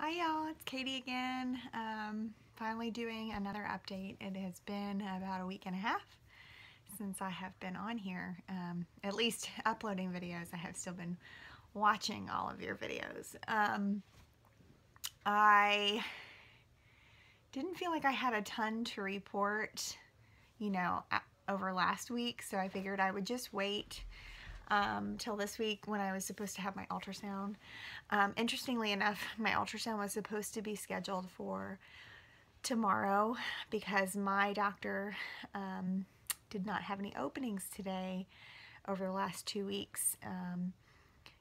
Hi y'all, it's Katie again. Finally doing another update. It has been about a week and a half since I have been on here, at least uploading videos. I have still been watching all of your videos. I didn't feel like I had a ton to report, over last week, so I figured I would just wait till this week when I was supposed to have my ultrasound. Interestingly enough, my ultrasound was supposed to be scheduled for tomorrow because my doctor did not have any openings today over the last 2 weeks,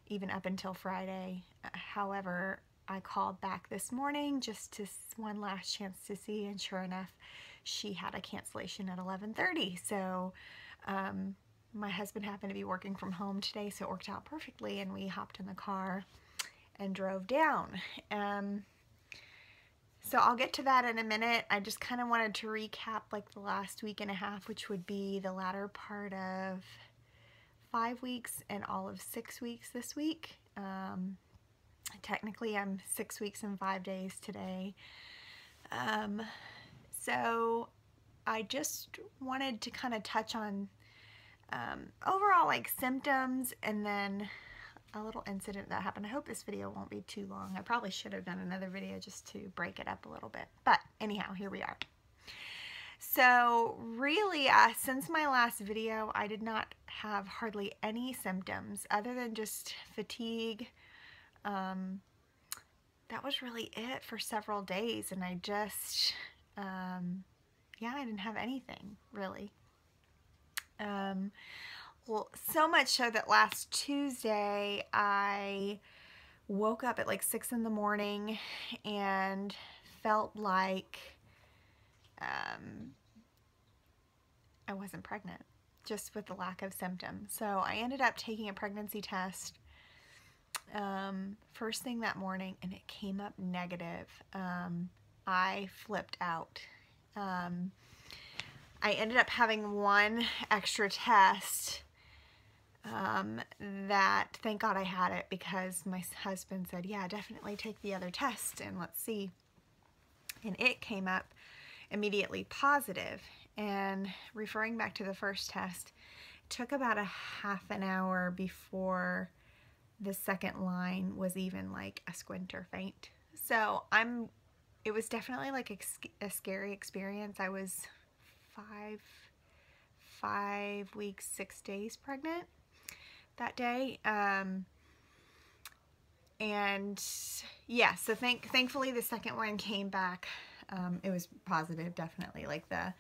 even up until Friday. However, I called back this morning just to one last chance to see, and sure enough, she had a cancellation at 11:30. So my husband happened to be working from home today, so it worked out perfectly, and we hopped in the car and drove down. So I'll get to that in a minute. I just kind of wanted to recap like the last week and a half, which would be the latter part of 5 weeks and all of 6 weeks this week. Technically I'm 6 weeks and 5 days today. So I just wanted to kind of touch on overall like symptoms and then a little incident that happened. I hope this video won't be too long. I probably should have done another video just to break it up a little bit. But anyhow, here we are. So really, since my last video, I did not have hardly any symptoms other than just fatigue. That was really it for several days, and I just, yeah, I didn't have anything really. Well, so much so that last Tuesday I woke up at like 6 in the morning and felt like I wasn't pregnant, just with the lack of symptoms. So I ended up taking a pregnancy test first thing that morning, and it came up negative. I flipped out. I ended up having one extra test that, thank God I had it, because my husband said, yeah, definitely take the other test and let's see. And it came up immediately positive. And referring back to the first test, it took about a half an hour before the second line was even like a squint or faint. So it was definitely like a scary experience. I was 5 weeks, 6 days pregnant that day. And yeah, so thankfully the second one came back. It was positive, definitely. Like the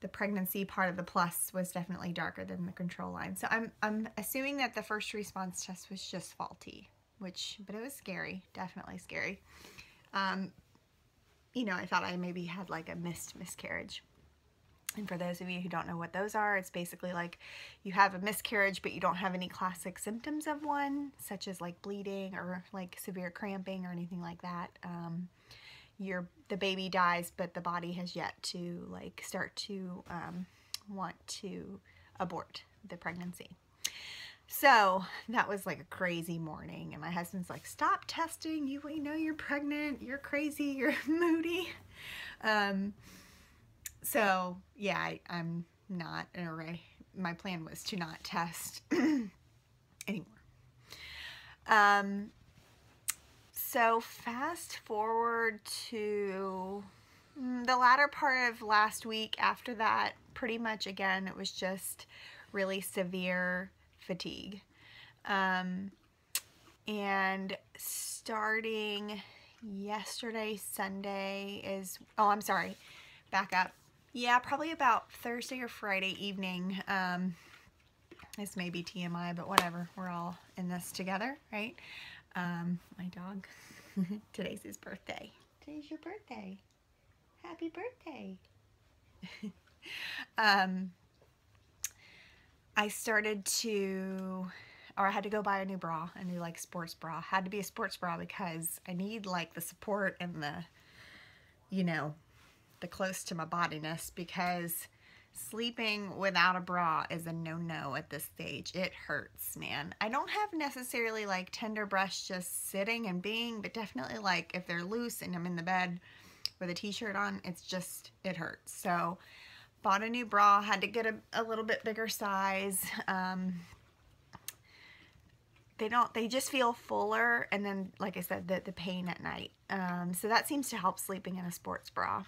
pregnancy part of the plus was definitely darker than the control line. So I'm assuming that the first response test was just faulty, but it was scary, definitely scary. I thought I maybe had like a miscarriage. And for those of you who don't know what those are, it's basically like you have a miscarriage, but you don't have any classic symptoms of one, such as like bleeding or like severe cramping or anything like that. The baby dies, but the body has yet to like start to want to abort the pregnancy. So that was like a crazy morning, and my husband's like, stop testing, we know you're pregnant, you're crazy, you're moody. So yeah, I'm not in a hurry. My plan was to not test anymore. So fast forward to the latter part of last week. After that, pretty much again, it was just really severe fatigue. And starting yesterday, Sunday I'm sorry, back up. Yeah, probably about Thursday or Friday evening. This may be TMI, but whatever. We're all in this together, right? My dog. Today's his birthday. Today's your birthday. Happy birthday. I had to go buy a new bra, a new like sports bra. Had to be a sports bra because I need like the support and the close to my bodiness, because Sleeping without a bra is a no-no at this stage. It hurts, man. I don't have necessarily like tender breasts just sitting and being, but definitely like if they're loose and I'm in the bed with a t-shirt on, it hurts. So bought a new bra, had to get a little bit bigger size. They just feel fuller, and then like I said, the pain at night. So that seems to help sleeping in a sports bra.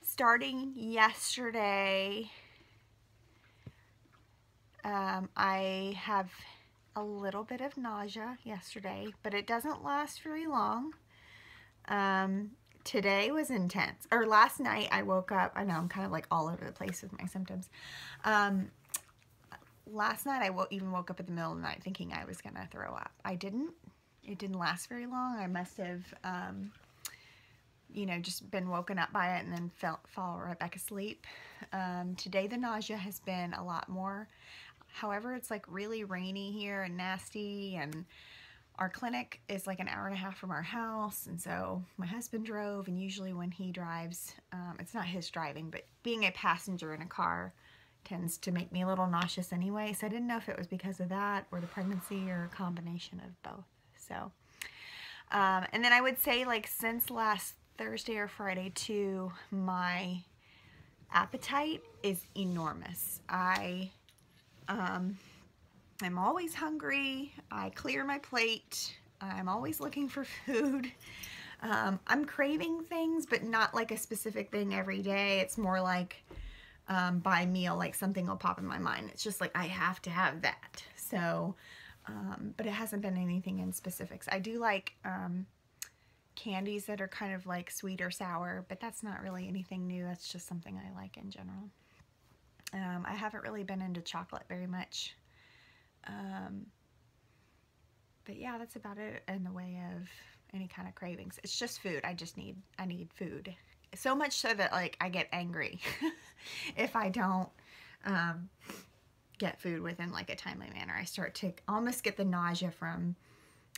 Starting yesterday, I have a little bit of nausea yesterday, but it doesn't last very long. Today was intense. Or last night I woke up, I know I'm kind of like all over the place with my symptoms. Last night I even woke up in the middle of the night thinking I was gonna throw up. I didn't. It didn't last very long. I must have, you know, just been woken up by it and then fall right back asleep. Today the nausea has been a lot more. However, it's like really rainy here and nasty, and our clinic is like an hour and a half from our house, and so my husband drove, and usually when he drives, it's not his driving, but being a passenger in a car tends to make me a little nauseous anyway, so I didn't know if it was because of that or the pregnancy or a combination of both. So, and then I would say like since last Thursday or Friday too, my appetite is enormous. I'm always hungry. I clear my plate. I'm always looking for food. I'm craving things, but not like a specific thing every day. It's more like by meal, like something will pop in my mind. It's just like I have to have that. So, but it hasn't been anything in specifics. I do like candies that are kind of like sweet or sour, but that's not really anything new. That's just something I like in general. I haven't really been into chocolate very much. But yeah, that's about it in the way of any kind of cravings. It's just food. I need food. So much so that like I get angry if I don't get food within like a timely manner. I start to almost get the nausea from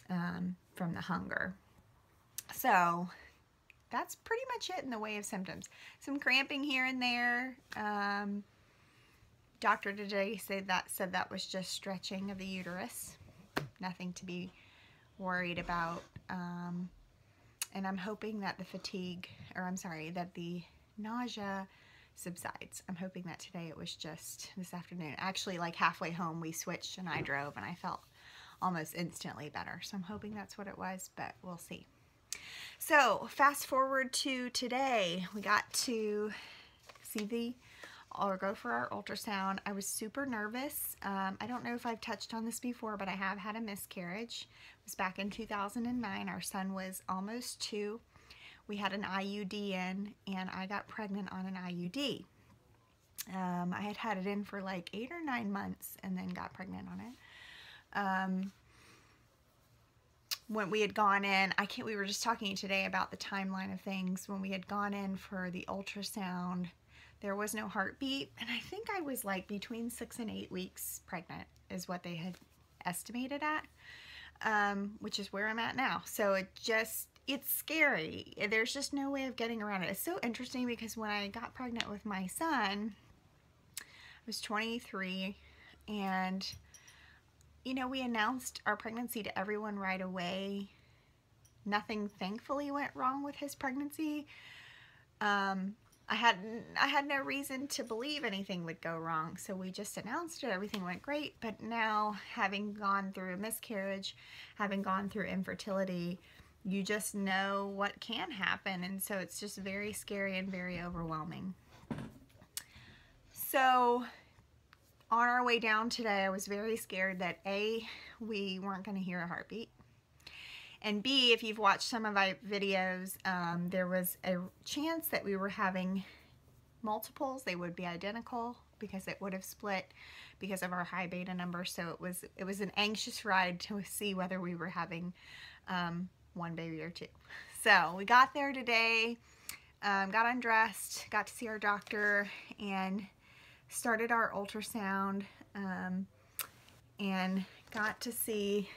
the hunger. So that's pretty much it in the way of symptoms. Some cramping here and there. Doctor today said that was just stretching of the uterus. Nothing to be worried about. And I'm hoping that that the nausea subsides. I'm hoping that today it was just this afternoon. Actually, like halfway home, we switched and I drove and I felt almost instantly better. So I'm hoping that's what it was, but we'll see. So fast forward to today, we got to see or go for our ultrasound. I was super nervous. I don't know if I've touched on this before, but I have had a miscarriage. It was back in 2009. Our son was almost 2. We had an IUD in, and I got pregnant on an IUD. I had had it in for like 8 or 9 months and then got pregnant on it. When we had gone in, we were just talking today about the timeline of things. When we had gone in for the ultrasound, there was no heartbeat, and I think I was like between 6 and 8 weeks pregnant is what they had estimated at, which is where I'm at now. So it's scary. There's just no way of getting around it. It's so interesting because when I got pregnant with my son, I was 23, and you know, we announced our pregnancy to everyone right away. Nothing thankfully went wrong with his pregnancy. I had no reason to believe anything would go wrong, so we just announced it. Everything went great, but now having gone through a miscarriage, having gone through infertility, you just know what can happen, and so it's just very scary and very overwhelming. So on our way down today, I was very scared that A, we weren't going to hear a heartbeat, and B, if you've watched some of my videos, there was a chance that we were having multiples. They would be identical because it would have split because of our high beta number. So it was an anxious ride to see whether we were having 1 baby or 2. So we got there today, got undressed, got to see our doctor, and started our ultrasound, and got to see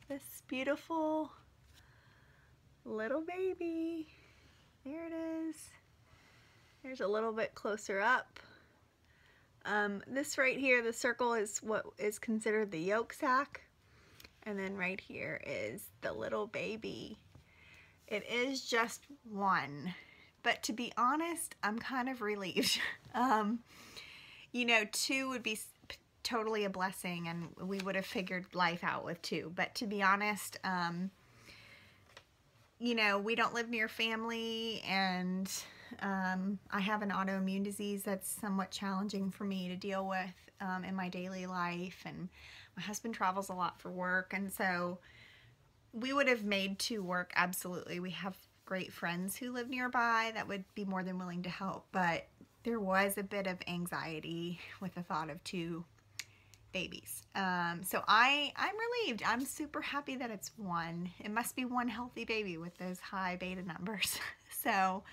this beautiful little baby. There it is. There's a little bit closer up. This right here, the circle, is what is considered the yolk sac. And then right here is the little baby. It is just one. But to be honest, I'm kind of relieved. You know, two would be totally a blessing, and we would have figured life out with two. But to be honest, you know, we don't live near family, and I have an autoimmune disease that's somewhat challenging for me to deal with in my daily life, and my husband travels a lot for work, and so we would have made two work, absolutely. We have great friends who live nearby that would be more than willing to help, but there was a bit of anxiety with the thought of two babies. So I'm relieved. I'm super happy that it's one. It must be one healthy baby with those high beta numbers. So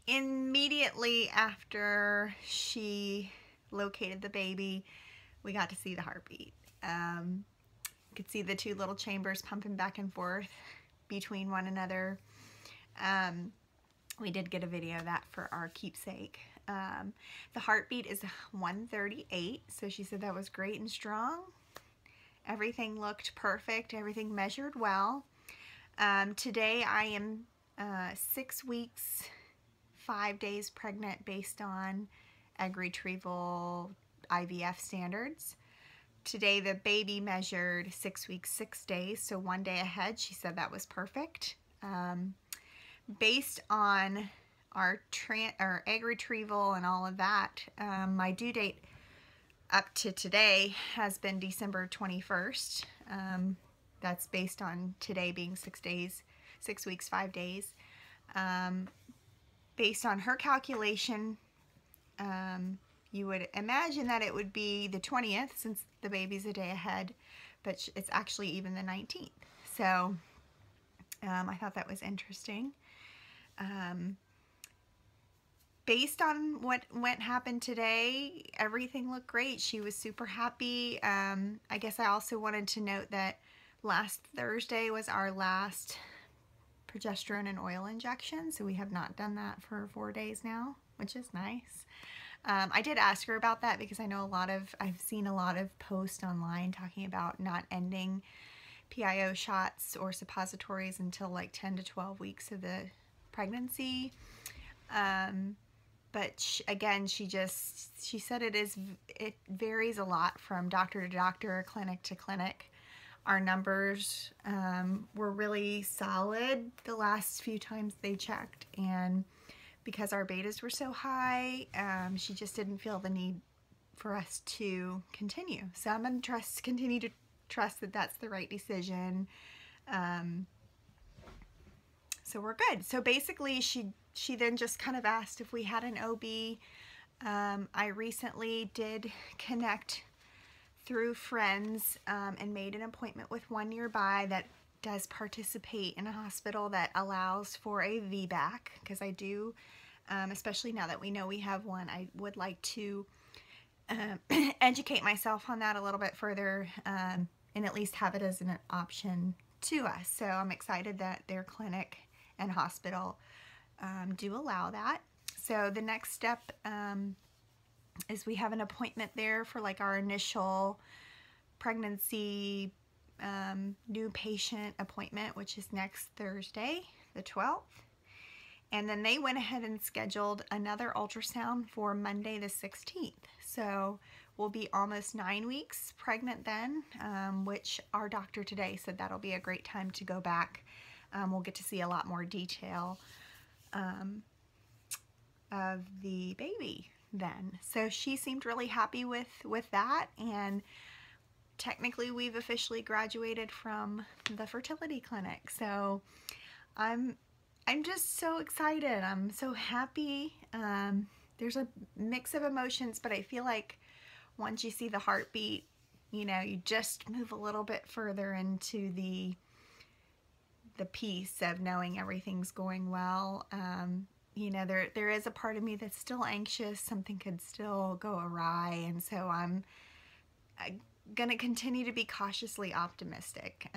immediately after she located the baby, we got to see the heartbeat. You could see the two little chambers pumping back and forth between one another. We did get a video of that for our keepsake. The heartbeat is 138, so she said that was great and strong. Everything looked perfect. Everything measured well. Today I am 6 weeks, 5 days pregnant based on egg retrieval IVF standards. Today the baby measured 6 weeks, 6 days, so 1 day ahead. She said that was perfect. Based on our egg retrieval and all of that, my due date up to today has been December 21st. That's based on today being 6 days, 6 weeks, 5 days. Based on her calculation, you would imagine that it would be the 20th since the baby's a day ahead, but it's actually even the 19th. So I thought that was interesting. Based on what happened today, everything looked great. She was super happy. I guess I also wanted to note that last Thursday was our last progesterone and oil injection, so we have not done that for 4 days now, which is nice. I did ask her about that because I know I've seen a lot of posts online talking about not ending PIO shots or suppositories until like 10 to 12 weeks of the pregnancy. But again, she said it varies a lot from doctor to doctor, clinic to clinic. Our numbers were really solid the last few times they checked, and because our betas were so high, she just didn't feel the need for us to continue. So I'm going to continue to trust that that's the right decision. So we're good. So basically she then just kind of asked if we had an OB. I recently did connect through friends and made an appointment with one nearby that does participate in a hospital that allows for a VBAC, because I do, especially now that we know we have one, I would like to educate myself on that a little bit further and at least have it as an option to us. So I'm excited that their clinic and hospital do allow that. So the next step is we have an appointment there for like our initial pregnancy new patient appointment, which is next Thursday, the 12th. And then they went ahead and scheduled another ultrasound for Monday the 16th. So we'll be almost 9 weeks pregnant then, which our doctor today said that'll be a great time to go back. We'll get to see a lot more detail of the baby then. So she seemed really happy with that, and technically we've officially graduated from the fertility clinic. So I'm just so excited. I'm so happy. There's a mix of emotions, but I feel like once you see the heartbeat, you know, you just move a little bit further into the peace of knowing everything's going well. You know, there is a part of me that's still anxious. Something could still go awry, and so I'm gonna continue to be cautiously optimistic.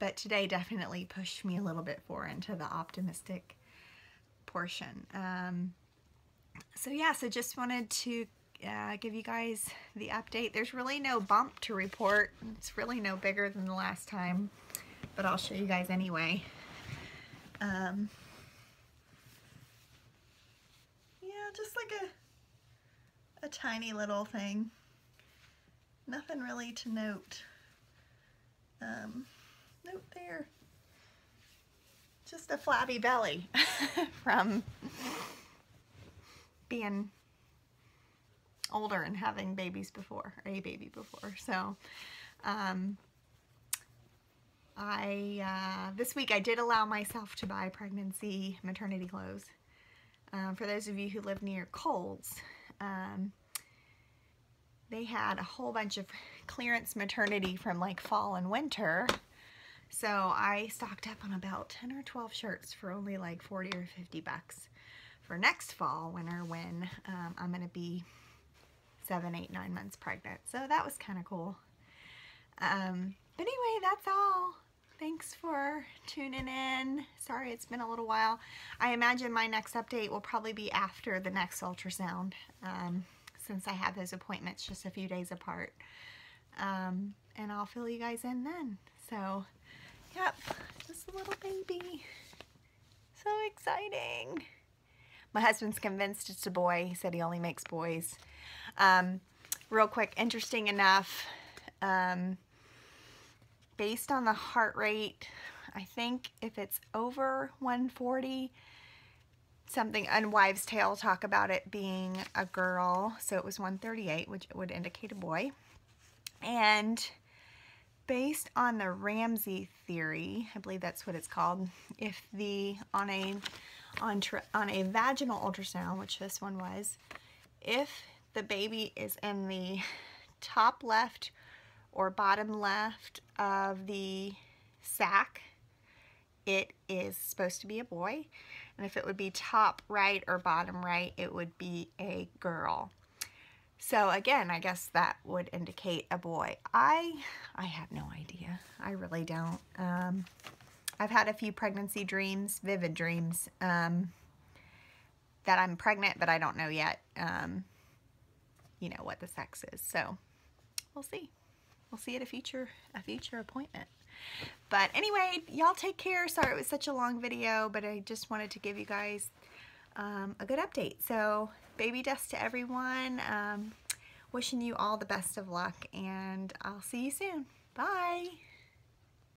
But today definitely pushed me a little bit more into the optimistic portion. So yeah, so just wanted to give you guys the update. There's really no bump to report. It's really no bigger than the last time, but I'll show you guys anyway. Yeah, just like a tiny little thing. Nothing really to note. Note there. Just a flabby belly from being older and having babies before, or a baby before. So this week I did allow myself to buy pregnancy maternity clothes. For those of you who live near Kohl's, they had a whole bunch of clearance maternity from like fall and winter. So I stocked up on about 10 or 12 shirts for only like 40 or 50 bucks for next fall, winter, when I'm going to be 7, 8, 9 months pregnant. So that was kind of cool. But anyway, that's all. Thanks for tuning in. Sorry it's been a little while. I imagine my next update will probably be after the next ultrasound, since I have those appointments just a few days apart. And I'll fill you guys in then. So, yep, just a little baby. So exciting. My husband's convinced it's a boy. He said he only makes boys. Real quick, interesting enough, based on the heart rate, I think if it's over 140, something on Wives' Tale talk about it being a girl, so it was 138, which would indicate a boy. And based on the Ramsey theory, I believe that's what it's called, if on a vaginal ultrasound, which this one was, if the baby is in the top left or bottom left of the sac, it is supposed to be a boy. And if it would be top right or bottom right, it would be a girl. So again, I guess that would indicate a boy. I have no idea. I really don't. I've had a few pregnancy dreams, vivid dreams, that I'm pregnant, but I don't know yet, you know, what the sex is. So we'll see. We'll see at a future appointment. But anyway, y'all take care. Sorry it was such a long video, but I just wanted to give you guys a good update. So baby dust to everyone. Wishing you all the best of luck, and I'll see you soon. Bye.